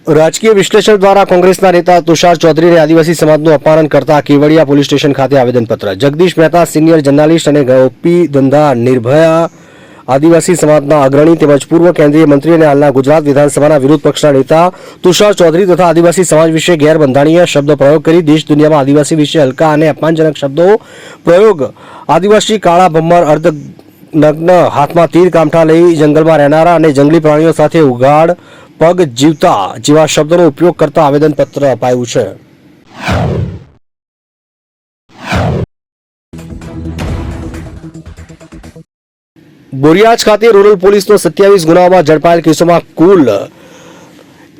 રાજકીય વિશ્લેષણ દ્વારા કોંગ્રેસના નેતા તુષાર ચૌધરીને આદિવાસી સમાજનું અપમાન કરતા કેવડિયા પોલીસ સ્ટેશન ખાતે આવેદનપત્ર. જગદીશ મહેતા સિનિયર જર્નાલિસ્ટ અને ગોપી ધંધા નિર્ભયા આદિવાસી સમાજના અગ્રણી તેમજ પૂર્વ કેન્દ્રીય મંત્રી અને હાલના ગુજરાત વિધાનસભાના વિરોધ પક્ષના નેતા તુષાર ચૌધરી તથા આદિવાસી સમાજ વિશે ગેરબંધારણીય શબ્દ પ્રયોગ કરી દેશ દુનિયામાં આદિવાસી વિશે હલકા અને અપમાનજનક શબ્દો પ્રયોગ, આદિવાસી કાળા ભમ્મર અર્ધ નગ્ન હાથમાં તીર કામઠા લઈ જંગલમાં રહેનારા અને જંગલી પ્રાણીઓ સાથે ઉઘાડ પગ જીવતા જેવા શબ્દોનો ઉપયોગ કરતા આવેદનપત્ર અપાયું છે. બોરિયાજ ખાતે રૂરલ પોલીસનો 27 ગુનાઓમાં ઝડપાયેલ કેસોમાં કુલ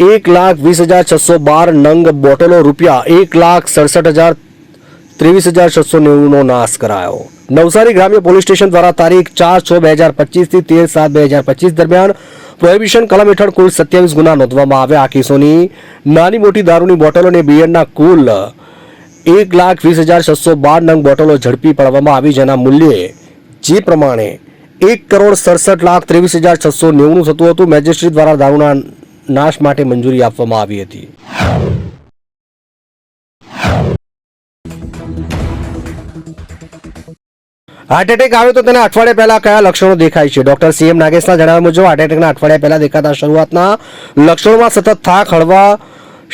1,20,612 નંગ બોટલો રૂપિયા 1,67,23,690 નો નાશ કરાયો. નવસારી ગ્રામ્ય પોલીસ સ્ટેશન દ્વારા તારીખ 4/6/2025 થી 13/7/2025 દરમિયાન પ્રોહિબિશન કલમ હેઠળ કુલ 27 ગુના નોંધવામાં આવ્યા. આ કેસોની નાની મોટી દારૂની બોટલો અને બિયરના કુલ 1,20,612 નંગ બોટલો ઝડપી પાડવામાં આવી, જેના મૂલ્યે જે પ્રમાણે 1,67,23,690 થતું હતું. મેજિસ્ટ્રેટ દ્વારા દારૂના નાશ માટે મંજૂરી આપવામાં આવી હતી. હાર્ટ એટેક આવે તો તેને અઠવાડિયા પહેલા કયા લક્ષણો દેખાય છે? ડોક્ટર CM નાગેશના જણાવ્યા મુજબ હાર્ટ એટેકના અઠવાડિયા પહેલા દેખાતા શરૂઆતના લક્ષણોમાં સતત થાક, હળવા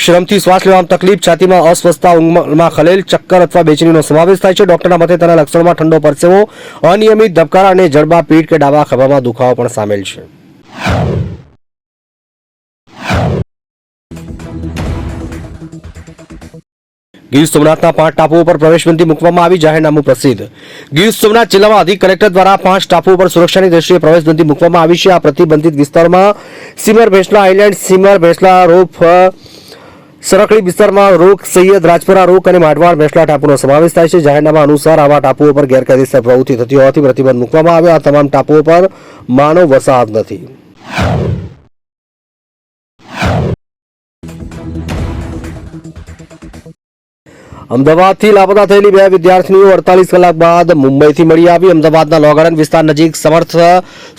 શ્રમથી શ્વાસ લેવામાં તકલીફ, છાતીમાં અસ્વસ્થતા, ઊંઘમાં ખલેલ, ચક્કર અથવા બેચેનીનો સમાવેશ થાય છે. ડોક્ટરના મતે તેના લક્ષણોમાં ઠંડો પરસેવો, અનિયમિત ધબકારા અને જડબા પીઠ કે ડાબા ખભામાં દુખાવો પણ સામેલ છે. ગીર સોમનાથના 5 ટાપુઓ પર પ્રવેશબંધી મૂકવામાં આવી, જાહેરનામું પ્રસિદ્ધ. ગીર સોમનાથ જિલ્લામાં અધિક કલેક્ટર દ્વારા 5 ટાપુઓ પર સુરક્ષાની દ્રષ્ટિએ પ્રવેશબંધી મૂકવામાં આવી છે. આ પ્રતિબંધિત વિસ્તારમાં સિમર ભેંસલા આઇલેન્ડ, સિમર ભેંસલા રોફ, સરકડી વિસ્તારમાં રોક, સૈયદ રાજપરા રોક અને માડવાડ ભેંસલા ટાપુનો સમાવેશ થાય છે. જાહેરનામા અનુસાર આવા ટાપુઓ પર ગેરકાયદેસર પ્રવૃત્તિ થતી હોવાથી પ્રતિબંધ મૂકવામાં આવ્યો. આ તમામ ટાપુઓ પર માનવ વસાહત નથી. અમદાવાદથી લાપતા થયેલી 2 વિદ્યાર્થીનીઓ 48 કલાક બાદ મુંબઈથી મળી આવી. અમદાવાદના લો ગાર્ડન વિસ્તાર નજીક સમર્થ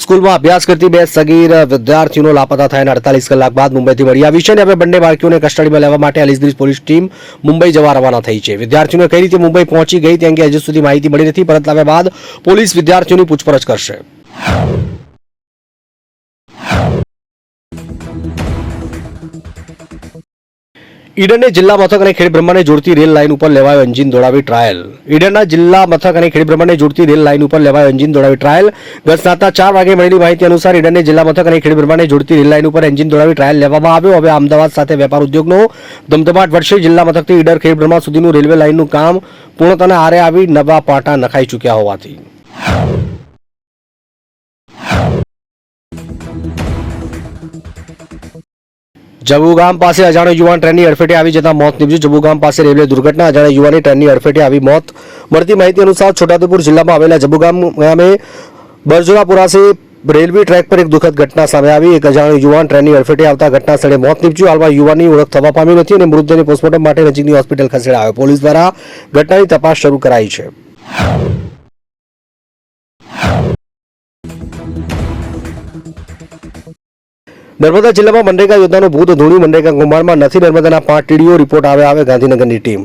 સ્કૂલમાં અભ્યાસ કરતી 2 સગીર વિદ્યાર્થીઓ લાપતા થયાના 48 કલાક બાદ મુંબઈથી મળી આવી છે અને હવે બંને બાળકીઓને કસ્ટડીમાં લેવા માટે એલિસબ્રિજ પોલીસ ટીમ મુંબઈ જવા રવાના થઈ છે. વિદ્યાર્થીઓ કઈ રીતે મુંબઈ પહોંચી ગઈ તે અંગે હજુ સુધી માહિતી મળી નથી. પરત લાવ્યા બાદ પોલીસ વિદ્યાર્થીઓની પૂછપરછ કરશે. ઈડરને જિલ્લા મથક અને ખેડબ્રહ્માને જોડતી રેલ લાઇન ઉપર લેવાયો એન્જિન દોડાવી ટ્રાયલ. ઈડરના જિલ્લા મથક અને ખેડબ્રહ્માને જોડતી રેલ લાઇન ઉપર લેવાયો એન્જિન દોડાવી ટ્રાયલ. ગત રાતના 4 વાગે મળેલી માહિતી અનુસાર ઈડરને જિલ્લા મથક અને ખેડબ્રહ્માને જોડતી રેલ લાઇન ઉપર એન્જિન દોડાવી ટ્રાયલ લેવામાં આવ્યો. હવે અમદાવાદ સાથે વેપાર ઉદ્યોગનો ધમધમાટ વધશે. જિલ્લા મથકથી ઈડર ખેડબ્રહ્મા સુધીનું રેલવે લાઇનનું કામ પૂર્ણતાના આરે આવી નવા પાટા નખાઈ ચૂક્યા હોવાથી જબુગામ પાસે અજાણ્યો યુવાન ટ્રેનની અડફેટે આવી જતા મોત નીપજ્યું. જબુગામ પાસે રેલવે દુર્ઘટના, અજાણ્યા યુવાનની ટ્રેનની અડફેટે આવી મોત. મળતી માહિતી અનુસાર છોટાઉદેપુર જિલ્લામાં આવેલા જબુગામ ગામે બરજોરાપુરા પાસે રેલવે ટ્રેક પર એક દુઃખદ ઘટના સામે આવી. એક અજાણ્યો યુવાન ટ્રેનની અડફેટે આવતા ઘટના સ્થળે મોત નીપજ્યું. હાલમાં યુવાનની ઓળખ થવા પામી નથી અને મૃતદેહને પોસ્ટમોર્ટમ માટે નજીકની હોસ્પિટલ ખસેડાયો. પોલીસ દ્વારા ઘટનાની તપાસ શરૂ કરાઈ છે. નર્મદા જિલ્લામાં મનરેગા યોજનાનો ભૂત ધૂણી. મનરેગા કૌભાંડમાં નથી. નર્મદાના 5 ટીડીઓ રિપોર્ટ આવે ગાંધીનગરની ટીમ.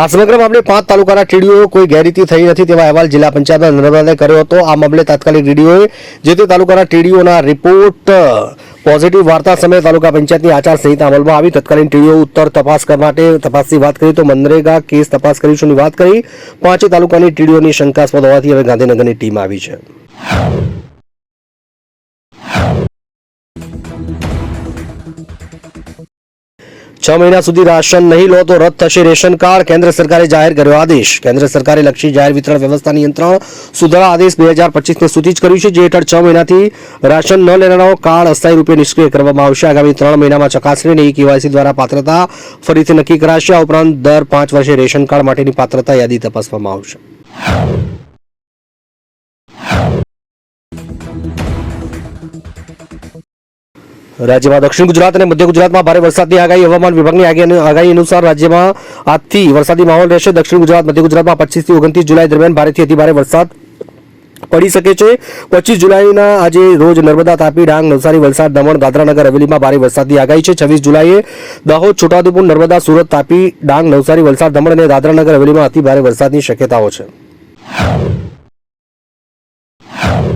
આ સમગ્ર મામલે 5 તાલુકાના ટીડીઓ કોઈ ગેરરીતિ થઈ નથી તેવા અહેવાલ જિલ્લા પંચાયતના નર્મદાને કર્યો હતો. આ મામલે તાત્કાલિક ડીડીઓએ જે તે તાલુકાના ટીડીઓના રિપોર્ટ પોઝિટિવ વાર્તા સમયે તાલુકા પંચાયતની આચારસંહિતા અમલમાં આવી. તત્કાલીન ટીડીઓ ઉત્તર તપાસ માટે તપાસની વાત કરી તો મનરેગા કેસ તપાસ કરીશુંની વાત કરી. 5 તાલુકાની ટીડીઓની શંકાસ્પદ હોવાથી હવે ગાંધીનગરની ટીમ આવી છે. છ મહિના સુધી રાશન નહીં લો તો રદ થશે રેશન કાર્ડ. કેન્દ્ર સરકારે જાહેર કર્યો આદેશ. કેન્દ્ર સરકારે લક્ષી જાહેર વિતરણ વ્યવસ્થા નિયંત્રણ સુધારા આદેશ 2025ને સૂચિત કર્યું છે, જે હેઠળ 6 મહિનાથી રાશન ન લેનારાઓ કાર્ડ અસ્થાયી રૂપે નિષ્ક્રિય કરવામાં આવશે. આગામી 3 મહિનામાં ચકાસણી અને KYC દ્વારા પાત્રતા ફરીથી નક્કી કરાશે. આ ઉપરાંત દર 5 વર્ષે રેશન કાર્ડ માટેની પાત્રતા યાદી તપાસવામાં આવશે. રાજ્યમાં દક્ષિણ ગુજરાત અને મધ્ય ગુજરાતમાં ભારે વરસાદની આગાહી. હવામાન વિભાગની આગાહી અનુસાર રાજ્યમાં આજથી વરસાદી માહોલ રહેશે. દક્ષિણ ગુજરાત, મધ્ય ગુજરાતમાં 25 થી 29 જુલાઈ દરમિયાન ભારેથી અતિભારે વરસાદ પડી શકે છે. 25 જુલાઈના આજે રોજ નર્મદા, તાપી, ડાંગ, નવસારી, વલસાડ, દમણ, દાદરા નગર હવેલીમાં ભારે વરસાદની આગાહી છે. 26 જુલાઈએ દાહોદ, છોટાઉદેપુર, નર્મદા, સુરત, તાપી, ડાંગ, નવસારી, વલસાડ, દમણ અને દાદરા નગર હવેલીમાં અતિ ભારે વરસાદની શક્યતાઓ છે.